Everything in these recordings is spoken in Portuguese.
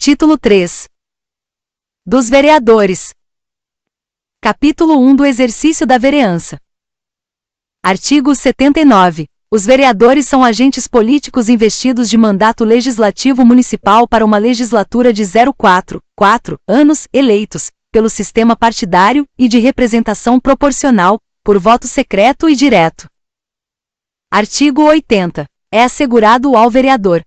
Título 3. Dos vereadores. Capítulo 1 do exercício da vereança. Artigo 79. Os vereadores são agentes políticos investidos de mandato legislativo municipal para uma legislatura de 4 anos, eleitos, pelo sistema partidário e de representação proporcional, por voto secreto e direto. Artigo 80. É assegurado ao vereador: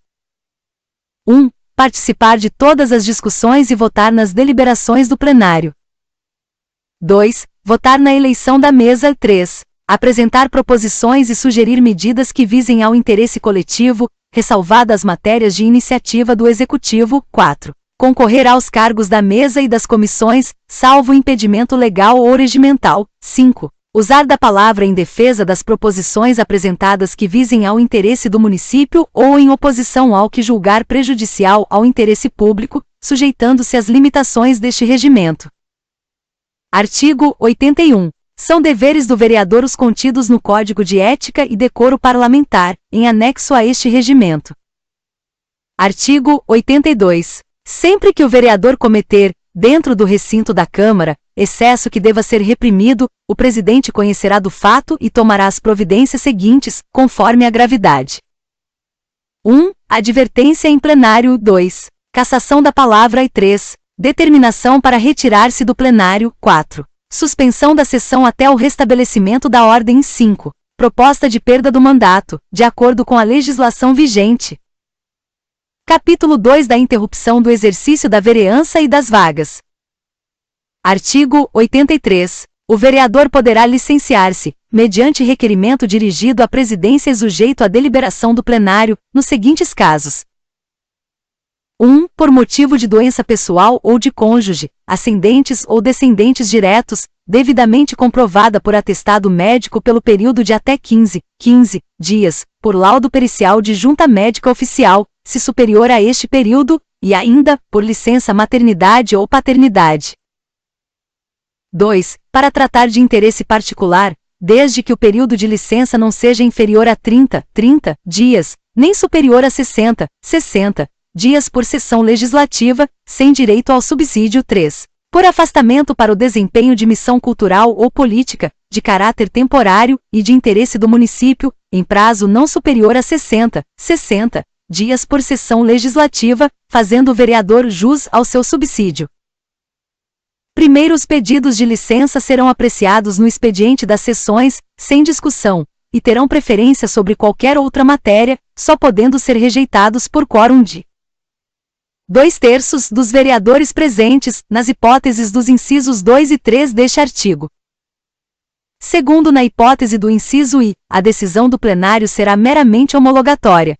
1. Participar de todas as discussões e votar nas deliberações do plenário. 2. Votar na eleição da mesa. 3. Apresentar proposições e sugerir medidas que visem ao interesse coletivo, ressalvadas as matérias de iniciativa do Executivo. 4. Concorrer aos cargos da mesa e das comissões, salvo impedimento legal ou regimental. 5. Usar da palavra em defesa das proposições apresentadas que visem ao interesse do município ou em oposição ao que julgar prejudicial ao interesse público, sujeitando-se às limitações deste regimento. Artigo 81. São deveres do vereador os contidos no Código de Ética e Decoro Parlamentar, em anexo a este regimento. Artigo 82. Sempre que o vereador cometer, dentro do recinto da Câmara, excesso que deva ser reprimido, o presidente conhecerá do fato e tomará as providências seguintes, conforme a gravidade. 1. Advertência em plenário. 2. Cassação da palavra. E 3. Determinação para retirar-se do plenário. 4. Suspensão da sessão até o restabelecimento da ordem. 5. Proposta de perda do mandato, de acordo com a legislação vigente. Capítulo 2 da interrupção do exercício da vereança e das vagas. Artigo 83. O vereador poderá licenciar-se, mediante requerimento dirigido à presidência e sujeito à deliberação do plenário, nos seguintes casos: 1. Por motivo de doença pessoal ou de cônjuge, ascendentes ou descendentes diretos, devidamente comprovada por atestado médico pelo período de até 15 dias, por laudo pericial de junta médica oficial, se superior a este período, e ainda, por licença maternidade ou paternidade. 2. Para tratar de interesse particular, desde que o período de licença não seja inferior a 30 dias, nem superior a 60 dias por sessão legislativa, sem direito ao subsídio. 3. Por afastamento para o desempenho de missão cultural ou política, de caráter temporário e de interesse do município, em prazo não superior a 60 dias por sessão legislativa, fazendo o vereador jus ao seu subsídio. Primeiros pedidos de licença serão apreciados no expediente das sessões, sem discussão, e terão preferência sobre qualquer outra matéria, só podendo ser rejeitados por quórum de 2/3 dos vereadores presentes, nas hipóteses dos incisos 2 e 3 deste artigo. Segundo, na hipótese do inciso I, a decisão do plenário será meramente homologatória.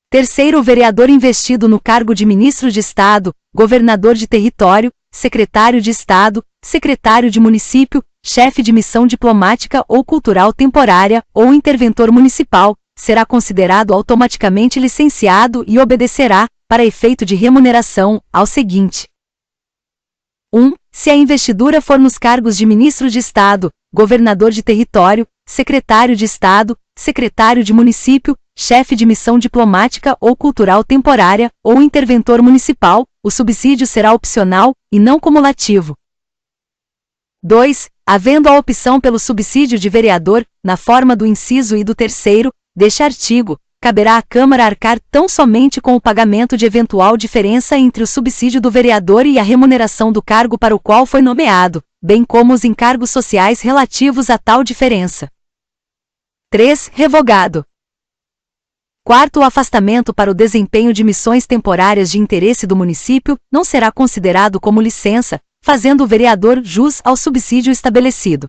Terceiro, o vereador investido no cargo de ministro de Estado, governador de território, secretário de Estado, secretário de município, chefe de missão diplomática ou cultural temporária, ou interventor municipal, será considerado automaticamente licenciado e obedecerá, para efeito de remuneração, ao seguinte: 1. Se a investidura for nos cargos de ministro de Estado, governador de território, secretário de Estado, secretário de município, chefe de missão diplomática ou cultural temporária, ou interventor municipal, o subsídio será opcional, e não cumulativo. 2. Havendo a opção pelo subsídio de vereador, na forma do inciso I do 3º deste artigo, caberá à Câmara arcar tão somente com o pagamento de eventual diferença entre o subsídio do vereador e a remuneração do cargo para o qual foi nomeado, bem como os encargos sociais relativos a tal diferença. 3. Revogado. 4. O afastamento para o desempenho de missões temporárias de interesse do município não será considerado como licença, fazendo o vereador jus ao subsídio estabelecido.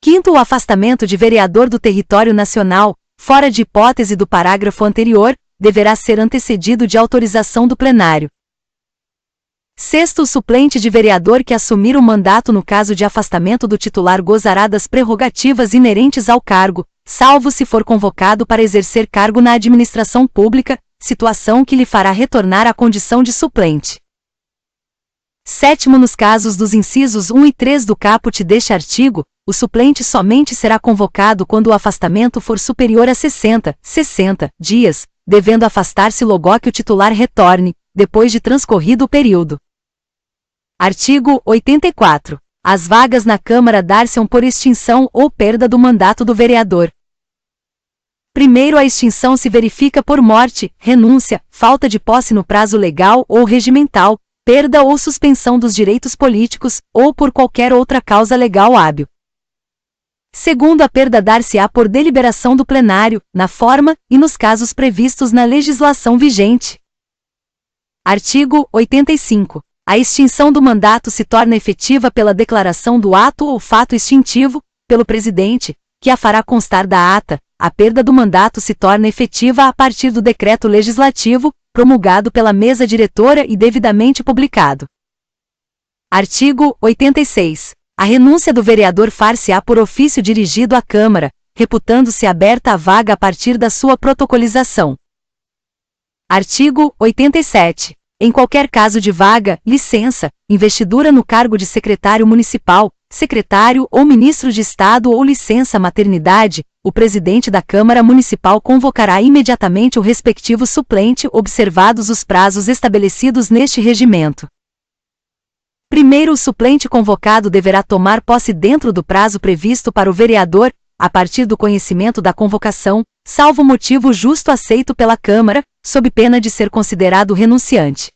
5. O afastamento de vereador do território nacional, fora de hipótese do parágrafo anterior, deverá ser antecedido de autorização do plenário. 6. O suplente de vereador que assumir o mandato no caso de afastamento do titular gozará das prerrogativas inerentes ao cargo, salvo se for convocado para exercer cargo na administração pública, situação que lhe fará retornar à condição de suplente. 7. Nos casos dos incisos 1 e 3 do caput deste artigo, o suplente somente será convocado quando o afastamento for superior a 60 dias, devendo afastar-se logo que o titular retorne, depois de transcorrido o período. Artigo 84. As vagas na Câmara dar-se-ão por extinção ou perda do mandato do vereador. Primeiro, a extinção se verifica por morte, renúncia, falta de posse no prazo legal ou regimental, perda ou suspensão dos direitos políticos, ou por qualquer outra causa legal hábil. Segundo, a perda dar-se-á por deliberação do plenário, na forma e nos casos previstos na legislação vigente. Artigo 85. A extinção do mandato se torna efetiva pela declaração do ato ou fato extintivo, pelo presidente, que a fará constar da ata. A perda do mandato se torna efetiva a partir do decreto legislativo, promulgado pela mesa diretora e devidamente publicado. Artigo 86. A renúncia do vereador far-se-á por ofício dirigido à Câmara, reputando-se aberta a vaga a partir da sua protocolização. Artigo 87. Em qualquer caso de vaga, licença, investidura no cargo de secretário municipal, secretário ou ministro de Estado ou licença maternidade, o presidente da Câmara Municipal convocará imediatamente o respectivo suplente, observados os prazos estabelecidos neste regimento. Primeiro, o suplente convocado deverá tomar posse dentro do prazo previsto para o vereador, a partir do conhecimento da convocação, salvo motivo justo aceito pela Câmara, sob pena de ser considerado renunciante.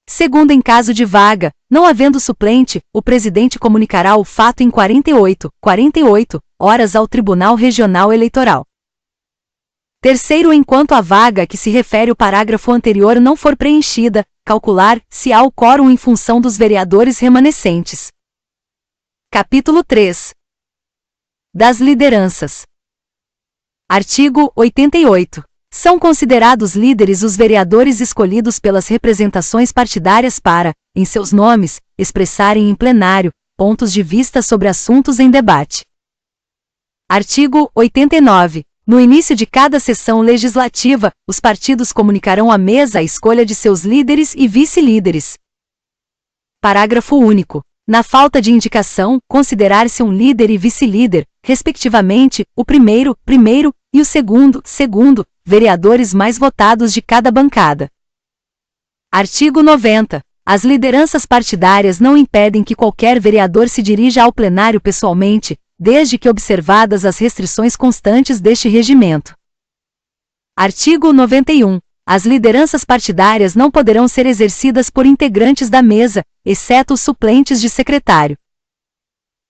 Segundo, em caso de vaga, não havendo suplente, o presidente comunicará o fato em 48 horas ao Tribunal Regional Eleitoral. Terceiro, enquanto a vaga a que se refere o parágrafo anterior não for preenchida, calcular se há o quórum em função dos vereadores remanescentes. Capítulo 3. Das lideranças. Artigo 88. São considerados líderes os vereadores escolhidos pelas representações partidárias para, em seus nomes, expressarem em plenário pontos de vista sobre assuntos em debate. Artigo 89. No início de cada sessão legislativa, os partidos comunicarão à mesa a escolha de seus líderes e vice-líderes. Parágrafo único. Na falta de indicação, considerar-se um líder e vice-líder, respectivamente, o primeiro e o segundo, vereadores mais votados de cada bancada. Artigo 90. As lideranças partidárias não impedem que qualquer vereador se dirija ao plenário pessoalmente, desde que observadas as restrições constantes deste regimento. Artigo 91. As lideranças partidárias não poderão ser exercidas por integrantes da mesa, exceto os suplentes de secretário.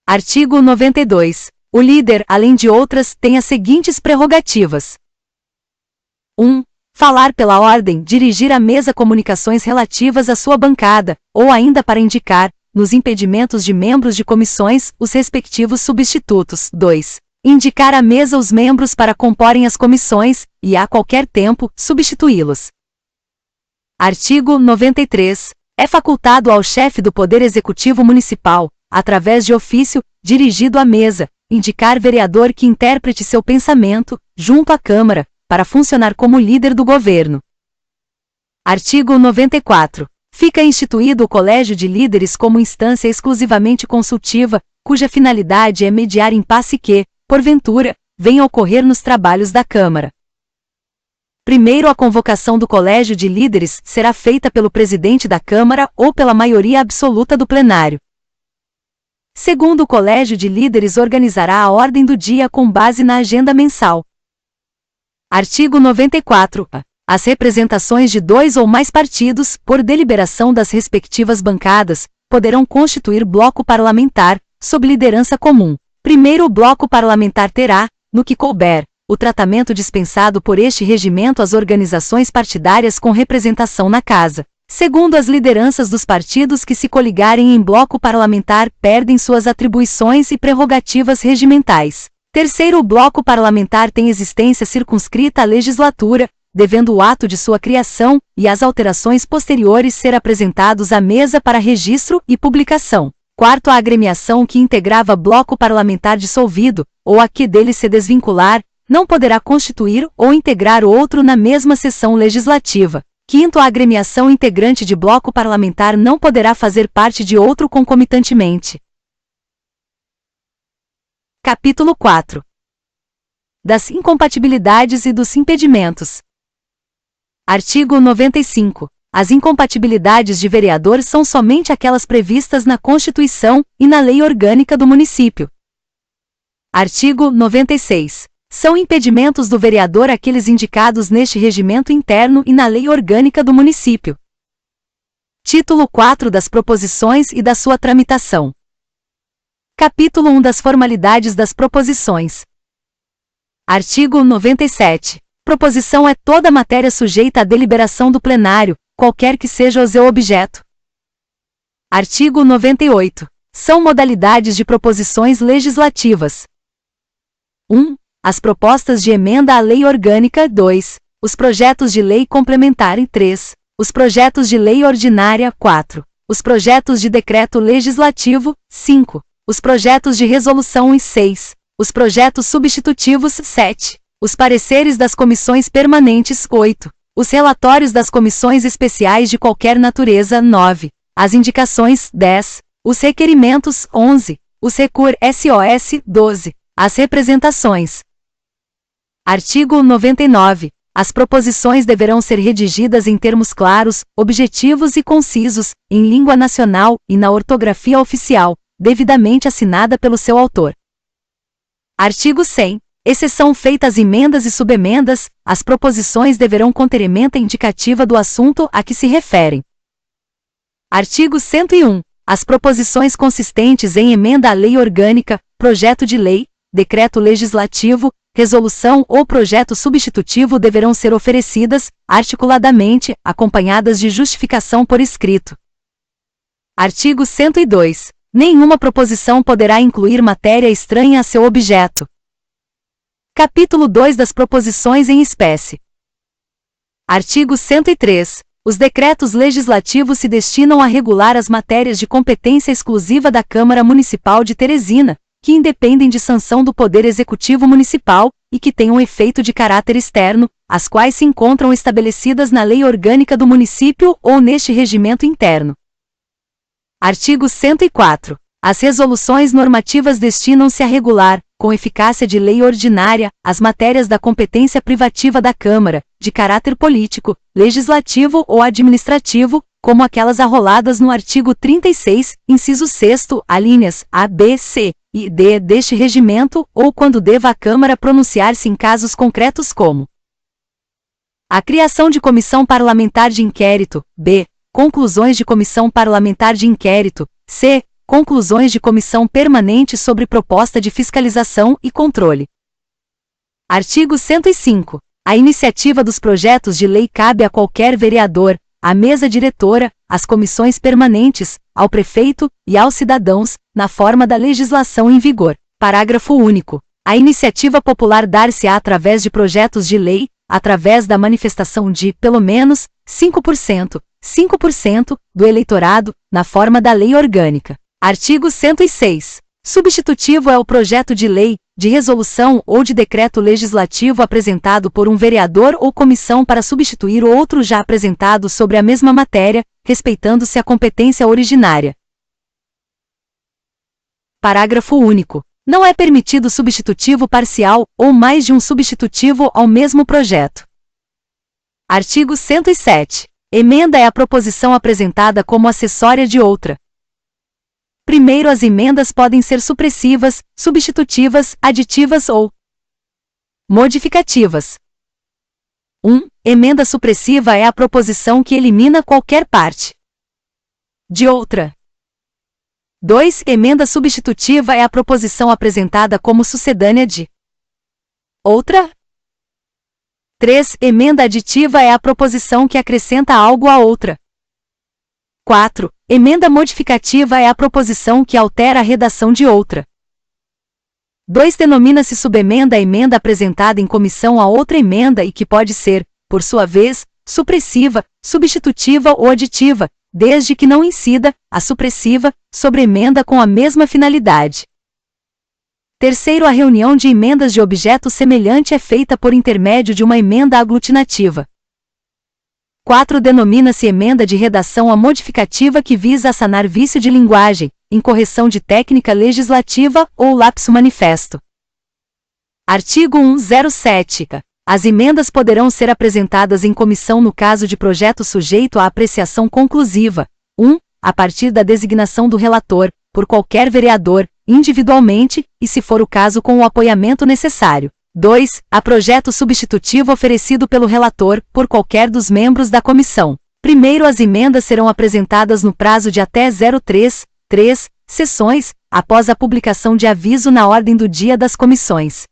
Artigo 92. O líder, além de outras, tem as seguintes prerrogativas: 1. Falar pela ordem, dirigir à mesa comunicações relativas à sua bancada, ou ainda para indicar, nos impedimentos de membros de comissões, os respectivos substitutos. 2. Indicar à mesa os membros para comporem as comissões, e a qualquer tempo, substituí-los. Artigo 93. É facultado ao chefe do Poder Executivo Municipal, através de ofício, dirigido à mesa, indicar vereador que interprete seu pensamento, junto à Câmara, para funcionar como líder do governo. Artigo 94. Fica instituído o Colégio de Líderes como instância exclusivamente consultiva, cuja finalidade é mediar impasse que, porventura, venha a ocorrer nos trabalhos da Câmara. Primeiro, a convocação do Colégio de Líderes será feita pelo presidente da Câmara ou pela maioria absoluta do plenário. Segundo, o Colégio de Líderes organizará a ordem do dia com base na agenda mensal. Artigo 94. As representações de 2 ou mais partidos, por deliberação das respectivas bancadas, poderão constituir bloco parlamentar, sob liderança comum. Primeiro, o bloco parlamentar terá, no que couber, o tratamento dispensado por este regimento às organizações partidárias com representação na Casa. Segundo, as lideranças dos partidos que se coligarem em bloco parlamentar perdem suas atribuições e prerrogativas regimentais. Terceiro, o bloco parlamentar tem existência circunscrita à legislatura, devendo o ato de sua criação e as alterações posteriores ser apresentados à mesa para registro e publicação. Quarto, a agremiação que integrava bloco parlamentar dissolvido, ou a que dele se desvincular, não poderá constituir ou integrar outro na mesma sessão legislativa. Quinto, a agremiação integrante de bloco parlamentar não poderá fazer parte de outro concomitantemente. Capítulo 4. das incompatibilidades e dos impedimentos. Artigo 95. As incompatibilidades de vereador são somente aquelas previstas na Constituição e na Lei Orgânica do Município. Artigo 96. São impedimentos do vereador aqueles indicados neste regimento interno e na Lei Orgânica do Município. Título 4 das Proposições e da sua tramitação. Capítulo 1 das formalidades das proposições. Artigo 97. Proposição é toda matéria sujeita à deliberação do plenário, qualquer que seja o seu objeto. Artigo 98. São modalidades de proposições legislativas. 1. As propostas de emenda à lei orgânica. 2. Os projetos de lei complementar. 3. Os projetos de lei ordinária. 4. Os projetos de decreto legislativo. 5. Os projetos de resolução. 6. Os projetos substitutivos. 7. Os pareceres das comissões permanentes. 8. Os relatórios das comissões especiais de qualquer natureza. 9. As indicações. 10. Os requerimentos. 11. Os recur-SOS. 12. As representações. Artigo 99. As proposições deverão ser redigidas em termos claros, objetivos e concisos, em língua nacional e na ortografia oficial, devidamente assinada pelo seu autor. Artigo 100. Exceção feita às emendas e subemendas, as proposições deverão conter ementa indicativa do assunto a que se referem. Artigo 101. As proposições consistentes em emenda à lei orgânica, projeto de lei, decreto legislativo, resolução ou projeto substitutivo deverão ser oferecidas, articuladamente, acompanhadas de justificação por escrito. Artigo 102. Nenhuma proposição poderá incluir matéria estranha a seu objeto. Capítulo 2 das proposições em espécie. Artigo 103. Os decretos legislativos se destinam a regular as matérias de competência exclusiva da Câmara Municipal de Teresina, que independem de sanção do Poder Executivo Municipal e que tenham efeito de caráter externo, as quais se encontram estabelecidas na Lei Orgânica do Município ou neste regimento interno. Artigo 104. As resoluções normativas destinam-se a regular, com eficácia de lei ordinária, as matérias da competência privativa da Câmara, de caráter político, legislativo ou administrativo, como aquelas arroladas no artigo 36, inciso 6º, alíneas A, B, C e D deste regimento, ou quando deva a Câmara pronunciar-se em casos concretos como a criação de comissão parlamentar de inquérito, B. Conclusões de comissão parlamentar de inquérito, C. Conclusões de comissão permanente sobre proposta de fiscalização e controle. Artigo 105. A iniciativa dos projetos de lei cabe a qualquer vereador, à mesa diretora, às comissões permanentes, ao prefeito e aos cidadãos, na forma da legislação em vigor. Parágrafo único. A iniciativa popular dar-se-á através de projetos de lei, através da manifestação de, pelo menos, 5% do eleitorado, na forma da lei orgânica. Artigo 106. Substitutivo é o projeto de lei, de resolução ou de decreto legislativo apresentado por um vereador ou comissão para substituir o outro já apresentado sobre a mesma matéria, respeitando-se a competência originária. Parágrafo único. Não é permitido substitutivo parcial ou mais de um substitutivo ao mesmo projeto. Artigo 107. Emenda é a proposição apresentada como acessória de outra. Primeiro, as emendas podem ser supressivas, substitutivas, aditivas ou modificativas. 1. Emenda supressiva é a proposição que elimina qualquer parte de outra. 2. Emenda substitutiva é a proposição apresentada como sucedânea de outra. 3. Emenda aditiva é a proposição que acrescenta algo à outra. 4. Emenda modificativa é a proposição que altera a redação de outra. 2. Denomina-se subemenda a emenda apresentada em comissão a outra emenda e que pode ser, por sua vez, supressiva, substitutiva ou aditiva, desde que não incida, a supressiva, sobre emenda com a mesma finalidade. Terceiro, a reunião de emendas de objeto semelhante é feita por intermédio de uma emenda aglutinativa. 4. Denomina-se emenda de redação a modificativa que visa a sanar vício de linguagem, incorreção de técnica legislativa ou lapso manifesto. Artigo 107. As emendas poderão ser apresentadas em comissão no caso de projeto sujeito à apreciação conclusiva. 1. A partir da designação do relator, por qualquer vereador, individualmente, e se for o caso com o apoiamento necessário. 2. A projeto substitutivo oferecido pelo relator, por qualquer dos membros da comissão. Primeiro, as emendas serão apresentadas no prazo de até 03 sessões, após a publicação de aviso na ordem do dia das comissões.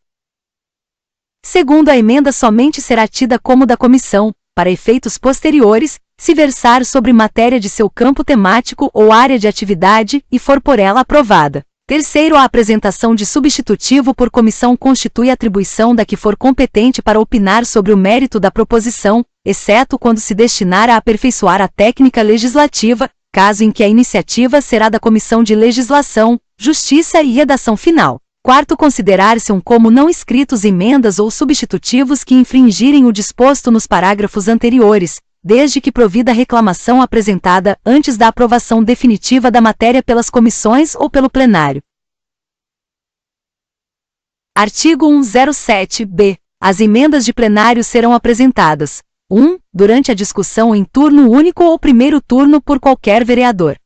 Segundo, a emenda somente será tida como da comissão, para efeitos posteriores, se versar sobre matéria de seu campo temático ou área de atividade e for por ela aprovada. Terceiro, a apresentação de substitutivo por comissão constitui atribuição da que for competente para opinar sobre o mérito da proposição, exceto quando se destinar a aperfeiçoar a técnica legislativa, caso em que a iniciativa será da Comissão de Legislação, Justiça e Redação Final. Quarto, considerar-se como não escritos emendas ou substitutivos que infringirem o disposto nos parágrafos anteriores, desde que provida a reclamação apresentada antes da aprovação definitiva da matéria pelas comissões ou pelo plenário. Artigo 107-B. As emendas de plenário serão apresentadas: 1. Durante a discussão em turno único ou primeiro turno por qualquer vereador.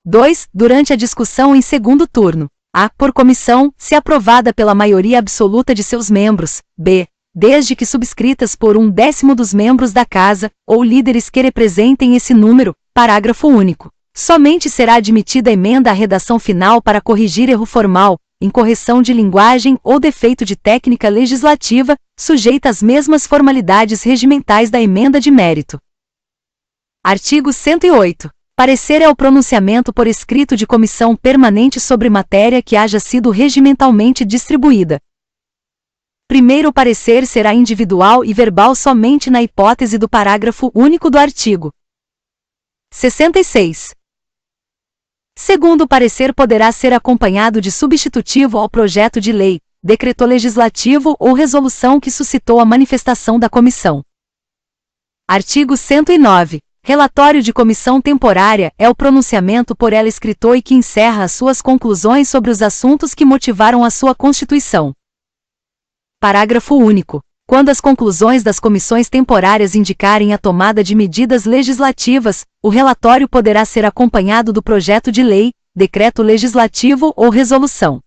2. Durante a discussão em segundo turno. A. Por comissão, se aprovada pela maioria absoluta de seus membros. B. Desde que subscritas por 1/10 dos membros da Casa, ou líderes que representem esse número. Parágrafo único. Somente será admitida emenda à redação final para corrigir erro formal, incorreção de linguagem ou defeito de técnica legislativa, sujeita às mesmas formalidades regimentais da emenda de mérito. Artigo 108. Parecer é o pronunciamento por escrito de comissão permanente sobre matéria que haja sido regimentalmente distribuída. Primeiro, o parecer será individual e verbal somente na hipótese do parágrafo único do artigo 66. Segundo, o parecer poderá ser acompanhado de substitutivo ao projeto de lei, decreto legislativo ou resolução que suscitou a manifestação da comissão. Artigo 109. Relatório de comissão temporária é o pronunciamento por ela escrito e que encerra as suas conclusões sobre os assuntos que motivaram a sua constituição. Parágrafo único. Quando as conclusões das comissões temporárias indicarem a tomada de medidas legislativas, o relatório poderá ser acompanhado do projeto de lei, decreto legislativo ou resolução.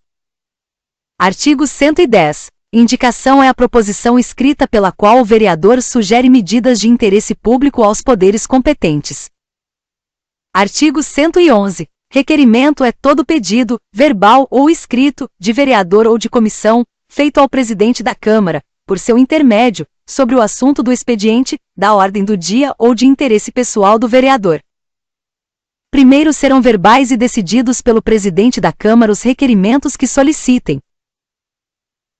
Artigo 110. Indicação é a proposição escrita pela qual o vereador sugere medidas de interesse público aos poderes competentes. Artigo 111. Requerimento é todo pedido, verbal ou escrito, de vereador ou de comissão, feito ao presidente da Câmara, por seu intermédio, sobre o assunto do expediente, da ordem do dia ou de interesse pessoal do vereador. Primeiro serão verbais e decididos pelo presidente da Câmara os requerimentos que solicitem.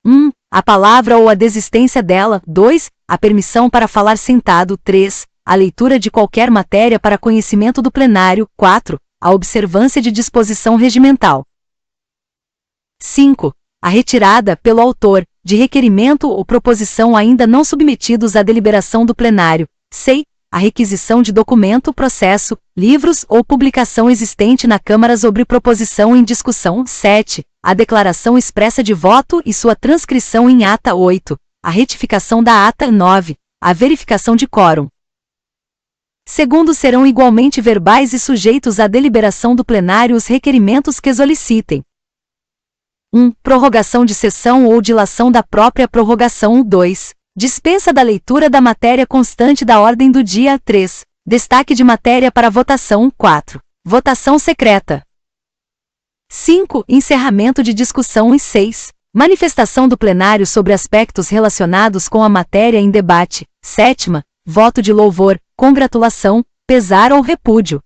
1. A palavra ou a desistência dela. 2. A permissão para falar sentado. 3. A leitura de qualquer matéria para conhecimento do plenário. 4. A observância de disposição regimental. 5. A retirada, pelo autor, de requerimento ou proposição ainda não submetidos à deliberação do plenário. 6. A requisição de documento, processo, livros ou publicação existente na Câmara sobre proposição em discussão. 7. A declaração expressa de voto e sua transcrição em ata. 8. A retificação da ata. 9. A verificação de quórum. Segundo, serão igualmente verbais e sujeitos à deliberação do plenário os requerimentos que solicitem. 1. Prorrogação de sessão ou dilação da própria prorrogação. 2. Dispensa da leitura da matéria constante da ordem do dia. 3. Destaque de matéria para votação. 4. Votação secreta. 5. Encerramento de discussão. E 6. Manifestação do plenário sobre aspectos relacionados com a matéria em debate. 7. Voto de louvor, congratulação, pesar ou repúdio.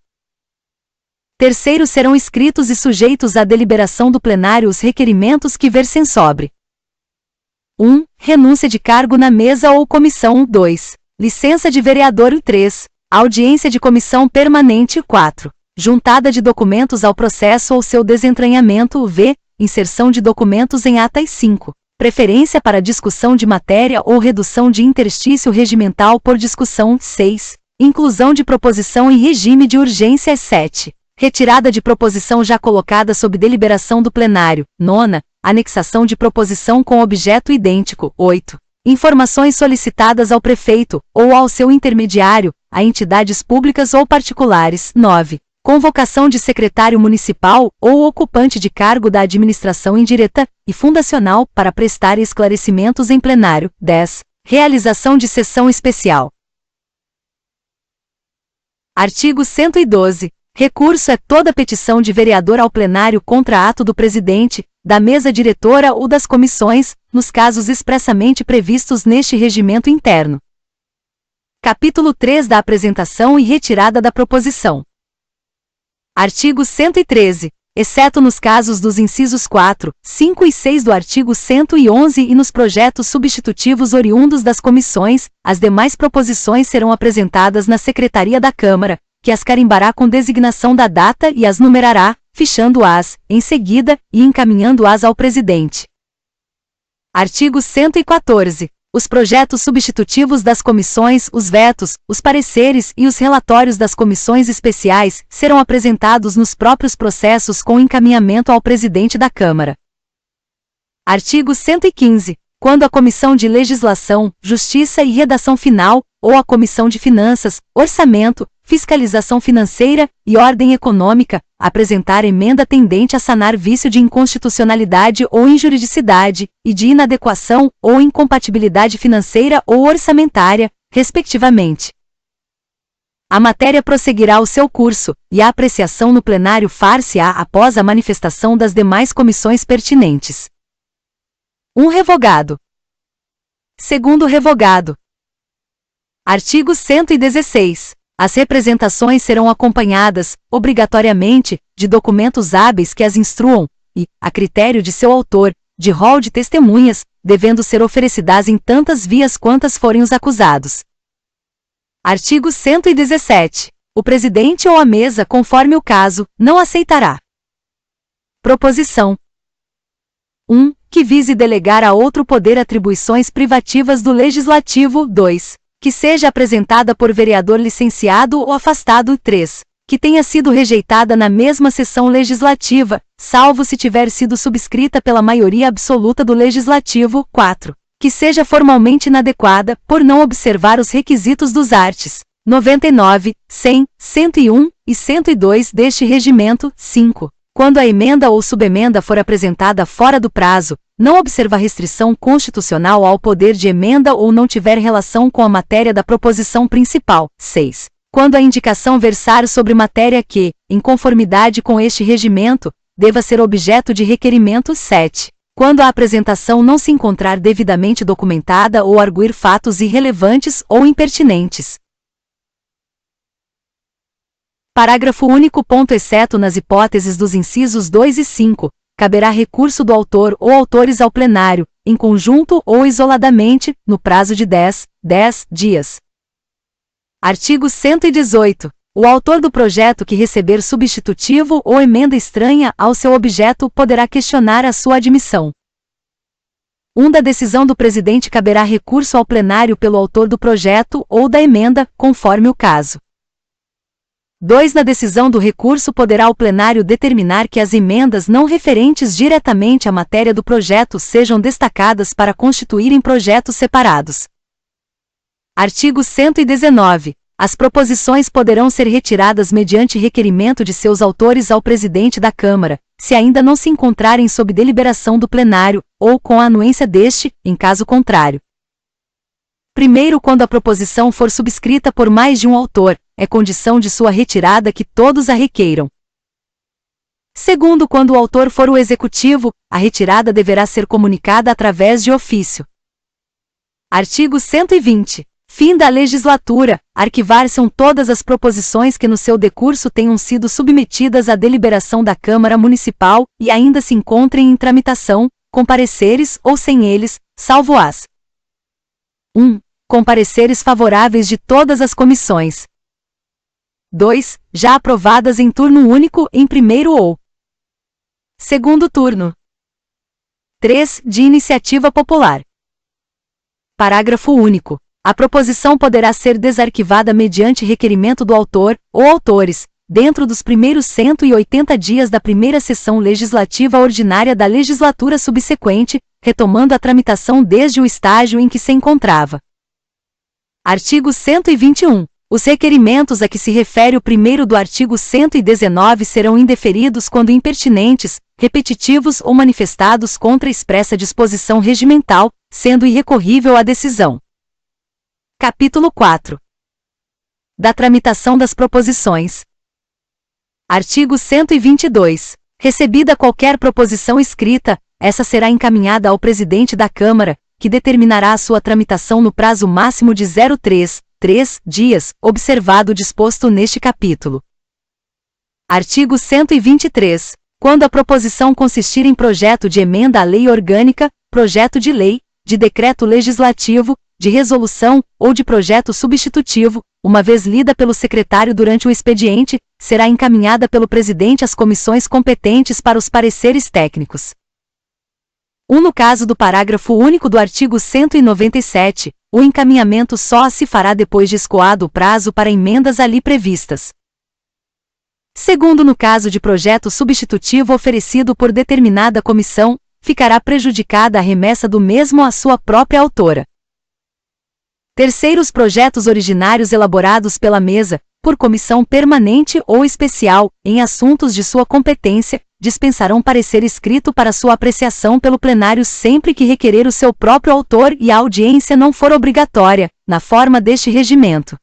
Terceiro, serão escritos e sujeitos à deliberação do plenário os requerimentos que versem sobre 1. Renúncia de cargo na mesa ou comissão. 2. Licença de vereador. 3. Audiência de comissão permanente. 4. Juntada de documentos ao processo ou seu desentranhamento. V. Inserção de documentos em atas. 5. Preferência para discussão de matéria ou redução de interstício regimental por discussão. 6. Inclusão de proposição em regime de urgência. 7. Retirada de proposição já colocada sob deliberação do plenário. 9ª. Anexação de proposição com objeto idêntico. 8. Informações solicitadas ao prefeito, ou ao seu intermediário, a entidades públicas ou particulares. 9. Convocação de secretário municipal ou ocupante de cargo da administração indireta e fundacional para prestar esclarecimentos em plenário. 10. Realização de sessão especial. Artigo 112. Recurso é toda petição de vereador ao plenário contra ato do presidente, da mesa diretora ou das comissões, nos casos expressamente previstos neste regimento interno. Capítulo 3 da apresentação e retirada da proposição. Artigo 113. Exceto nos casos dos incisos 4, 5 e 6 do artigo 111 e nos projetos substitutivos oriundos das comissões, as demais proposições serão apresentadas na Secretaria da Câmara, que as carimbará com designação da data e as numerará, fichando-as, em seguida, e encaminhando-as ao presidente. Artigo 114. Os projetos substitutivos das comissões, os vetos, os pareceres e os relatórios das comissões especiais serão apresentados nos próprios processos com encaminhamento ao presidente da Câmara. Artigo 115. Quando a Comissão de Legislação, Justiça e Redação Final, ou a Comissão de Finanças, Orçamento, Fiscalização Financeira e Ordem Econômica, apresentar emenda tendente a sanar vício de inconstitucionalidade ou injuridicidade, e de inadequação ou incompatibilidade financeira ou orçamentária, respectivamente. A matéria prosseguirá o seu curso, e a apreciação no plenário far-se-á após a manifestação das demais comissões pertinentes. 1. Revogado. 2. Revogado. Artigo 116. As representações serão acompanhadas, obrigatoriamente, de documentos hábeis que as instruam, e, a critério de seu autor, de rol de testemunhas, devendo ser oferecidas em tantas vias quantas forem os acusados. Artigo 117. O presidente ou a mesa, conforme o caso, não aceitará. Proposição 1. Que vise delegar a outro poder atribuições privativas do Legislativo. 2. Que seja apresentada por vereador licenciado ou afastado. 3. Que tenha sido rejeitada na mesma sessão legislativa, salvo se tiver sido subscrita pela maioria absoluta do Legislativo. 4. Que seja formalmente inadequada, por não observar os requisitos dos arts. 99, 100, 101 e 102 deste regimento. 5. Quando a emenda ou subemenda for apresentada fora do prazo, não observar restrição constitucional ao poder de emenda ou não tiver relação com a matéria da proposição principal. 6. Quando a indicação versar sobre matéria que, em conformidade com este regimento, deva ser objeto de requerimento. 7. Quando a apresentação não se encontrar devidamente documentada ou arguir fatos irrelevantes ou impertinentes. Parágrafo único. Exceto nas hipóteses dos incisos 2 e 5, caberá recurso do autor ou autores ao plenário, em conjunto ou isoladamente, no prazo de 10 dias. Artigo 118. O autor do projeto que receber substitutivo ou emenda estranha ao seu objeto poderá questionar a sua admissão. 1. Da decisão do presidente caberá recurso ao plenário pelo autor do projeto ou da emenda, conforme o caso. 2. Na decisão do recurso poderá o plenário determinar que as emendas não referentes diretamente à matéria do projeto sejam destacadas para constituírem projetos separados. Artigo 119. As proposições poderão ser retiradas mediante requerimento de seus autores ao presidente da Câmara, se ainda não se encontrarem sob deliberação do plenário, ou com a anuência deste, em caso contrário. Primeiro, quando a proposição for subscrita por mais de um autor, é condição de sua retirada que todos a requeiram. Segundo, quando o autor for o executivo, a retirada deverá ser comunicada através de ofício. Artigo 120. Fim da legislatura. Arquivar-se-ão todas as proposições que no seu decurso tenham sido submetidas à deliberação da Câmara Municipal e ainda se encontrem em tramitação, com pareceres ou sem eles, salvo as 1. Com pareceres favoráveis de todas as comissões. 2. Já aprovadas em turno único em primeiro ou segundo turno. 3. De iniciativa popular. Parágrafo único. A proposição poderá ser desarquivada mediante requerimento do autor, ou autores, dentro dos primeiros 180 dias da primeira sessão legislativa ordinária da legislatura subsequente, retomando a tramitação desde o estágio em que se encontrava. Artigo 121. Os requerimentos a que se refere o primeiro do artigo 119 serão indeferidos quando impertinentes, repetitivos ou manifestados contra expressa disposição regimental, sendo irrecorrível a decisão. Capítulo 4. Da tramitação das proposições. Artigo 122. Recebida qualquer proposição escrita, essa será encaminhada ao presidente da Câmara, que determinará a sua tramitação no prazo máximo de 3 dias, observado o disposto neste capítulo. Artigo 123. Quando a proposição consistir em projeto de emenda à lei orgânica, projeto de lei, de decreto legislativo, de resolução ou de projeto substitutivo, uma vez lida pelo secretário durante o expediente, será encaminhada pelo presidente às comissões competentes para os pareceres técnicos. No caso do parágrafo único do artigo 197, o encaminhamento só se fará depois de escoado o prazo para emendas ali previstas. Segundo, no caso de projeto substitutivo oferecido por determinada comissão, ficará prejudicada a remessa do mesmo à sua própria autora. Terceiro, os projetos originários elaborados pela mesa, por comissão permanente ou especial, em assuntos de sua competência, dispensarão parecer escrito para sua apreciação pelo plenário sempre que requerer o seu próprio autor e a audiência não for obrigatória, na forma deste regimento.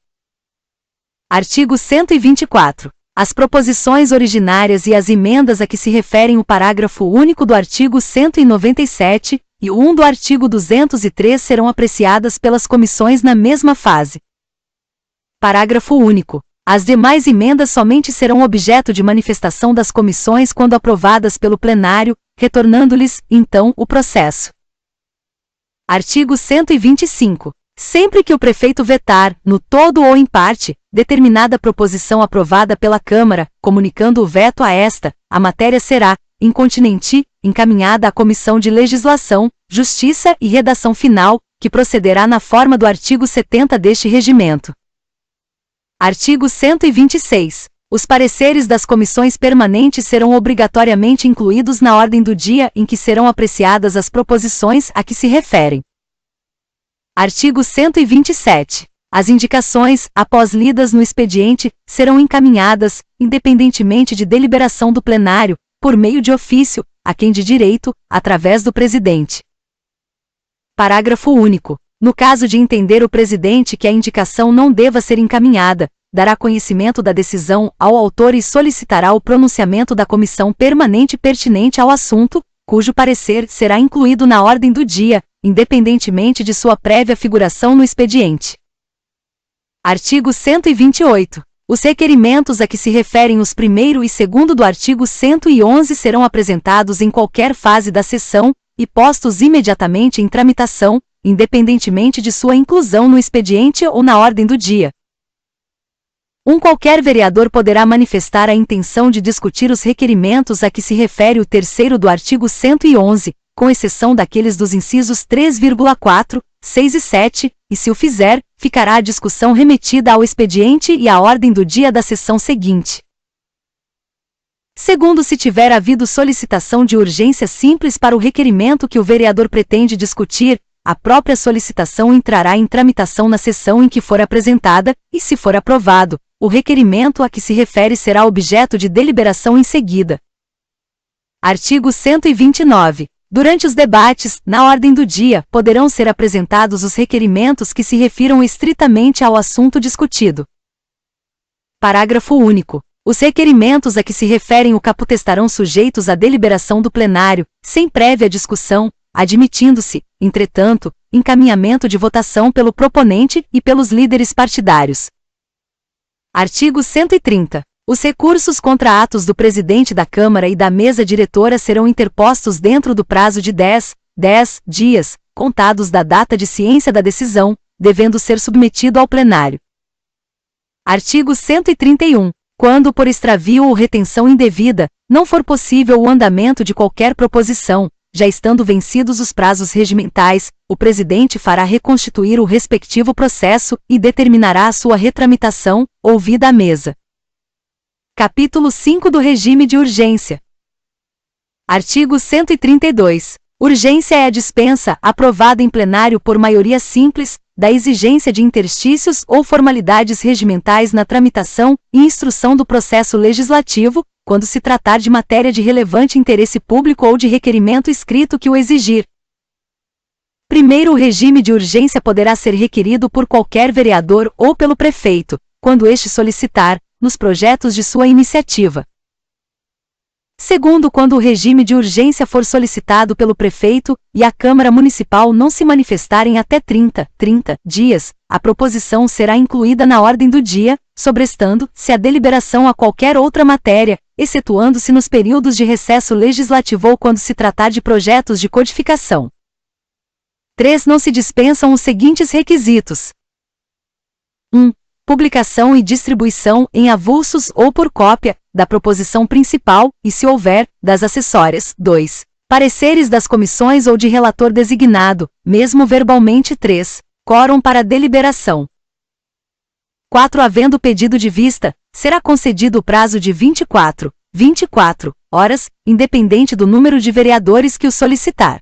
Artigo 124. As proposições originárias e as emendas a que se referem o parágrafo único do artigo 197 e o 1 do artigo 203 serão apreciadas pelas comissões na mesma fase. Parágrafo único. As demais emendas somente serão objeto de manifestação das comissões quando aprovadas pelo plenário, retornando-lhes, então, o processo. Artigo 125. Sempre que o prefeito vetar, no todo ou em parte, determinada proposição aprovada pela Câmara, comunicando o veto a esta, a matéria será, incontinenti, encaminhada à Comissão de Legislação, Justiça e Redação Final, que procederá na forma do artigo 70 deste regimento. Artigo 126. Os pareceres das comissões permanentes serão obrigatoriamente incluídos na ordem do dia em que serão apreciadas as proposições a que se referem. Artigo 127. As indicações, após lidas no expediente, serão encaminhadas, independentemente de deliberação do plenário, por meio de ofício, a quem de direito, através do presidente. Parágrafo único. No caso de entender o presidente que a indicação não deva ser encaminhada, dará conhecimento da decisão ao autor e solicitará o pronunciamento da comissão permanente pertinente ao assunto, cujo parecer será incluído na ordem do dia, independentemente de sua prévia figuração no expediente. Artigo 128. Os requerimentos a que se referem os 1º e 2º do artigo 111 serão apresentados em qualquer fase da sessão e postos imediatamente em tramitação, independentemente de sua inclusão no expediente ou na ordem do dia. Qualquer vereador poderá manifestar a intenção de discutir os requerimentos a que se refere o 3º do artigo 111, com exceção daqueles dos incisos 3,4, 6 e 7, e se o fizer, ficará a discussão remetida ao expediente e à ordem do dia da sessão seguinte. Segundo, se tiver havido solicitação de urgência simples para o requerimento que o vereador pretende discutir, a própria solicitação entrará em tramitação na sessão em que for apresentada, e se for aprovado, o requerimento a que se refere será objeto de deliberação em seguida. Artigo 129. Durante os debates, na ordem do dia, poderão ser apresentados os requerimentos que se refiram estritamente ao assunto discutido. Parágrafo único. Os requerimentos a que se referem o caput estarão sujeitos à deliberação do plenário, sem prévia discussão, admitindo-se, entretanto, encaminhamento de votação pelo proponente e pelos líderes partidários. Artigo 130. Os recursos contra atos do presidente da Câmara e da mesa diretora serão interpostos dentro do prazo de 10 dias, contados da data de ciência da decisão, devendo ser submetido ao plenário. Artigo 131. Quando por extravio ou retenção indevida, não for possível o andamento de qualquer proposição, já estando vencidos os prazos regimentais, o presidente fará reconstituir o respectivo processo e determinará a sua retramitação, ouvida a mesa. Capítulo 5 do Regime de Urgência. Artigo 132. Urgência é a dispensa, aprovada em plenário por maioria simples, da exigência de interstícios ou formalidades regimentais na tramitação e instrução do processo legislativo, quando se tratar de matéria de relevante interesse público ou de requerimento escrito que o exigir. Primeiro, o regime de urgência poderá ser requerido por qualquer vereador ou pelo prefeito, quando este solicitar, nos projetos de sua iniciativa. Segundo, quando o regime de urgência for solicitado pelo prefeito e a Câmara Municipal não se manifestar em até 30 dias, a proposição será incluída na ordem do dia, sobrestando-se a deliberação a qualquer outra matéria, excetuando-se nos períodos de recesso legislativo ou quando se tratar de projetos de codificação. 3. Não se dispensam os seguintes requisitos. 1. Publicação e distribuição, em avulsos ou por cópia, da proposição principal, e se houver, das acessórias. 2. Pareceres das comissões ou de relator designado, mesmo verbalmente. 3. Quórum para deliberação. 4. Havendo pedido de vista, será concedido o prazo de 24 horas, independente do número de vereadores que o solicitar.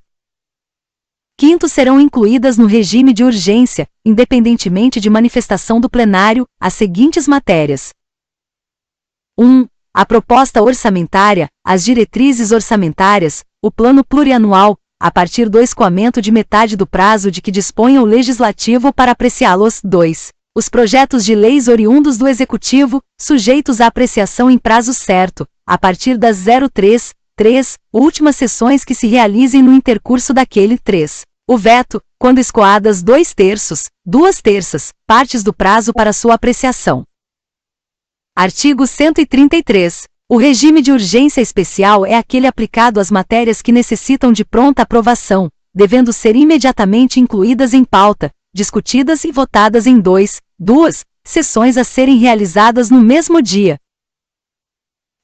5. Serão incluídas no regime de urgência, independentemente de manifestação do plenário, as seguintes matérias. 1. A proposta orçamentária, as diretrizes orçamentárias, o plano plurianual, a partir do escoamento de metade do prazo de que dispõe o Legislativo para apreciá-los. 2. Os projetos de leis oriundos do Executivo, sujeitos à apreciação em prazo certo, a partir das 03 últimas sessões que se realizem no intercurso daquele. 3. O veto, quando escoadas 2/3 partes do prazo para sua apreciação. Artigo 133. O regime de urgência especial é aquele aplicado às matérias que necessitam de pronta aprovação, devendo ser imediatamente incluídas em pauta, discutidas e votadas em duas sessões a serem realizadas no mesmo dia.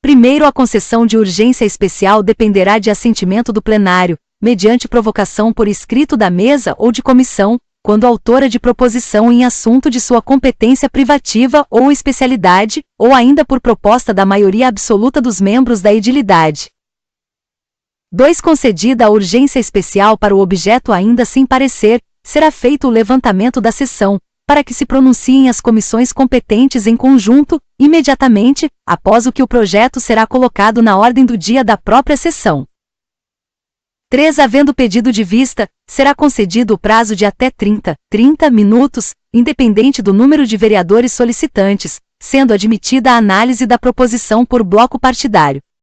Primeiro, a concessão de urgência especial dependerá de assentimento do plenário, mediante provocação por escrito da mesa ou de comissão, quando autora de proposição em assunto de sua competência privativa ou especialidade, ou ainda por proposta da maioria absoluta dos membros da edilidade. 2. Concedida a urgência especial para o objeto ainda sem parecer, será feito o levantamento da sessão, para que se pronunciem as comissões competentes em conjunto, imediatamente, após o que o projeto será colocado na ordem do dia da própria sessão. 3. Havendo pedido de vista, será concedido o prazo de até 30 minutos, independente do número de vereadores solicitantes, sendo admitida a análise da proposição por bloco partidário.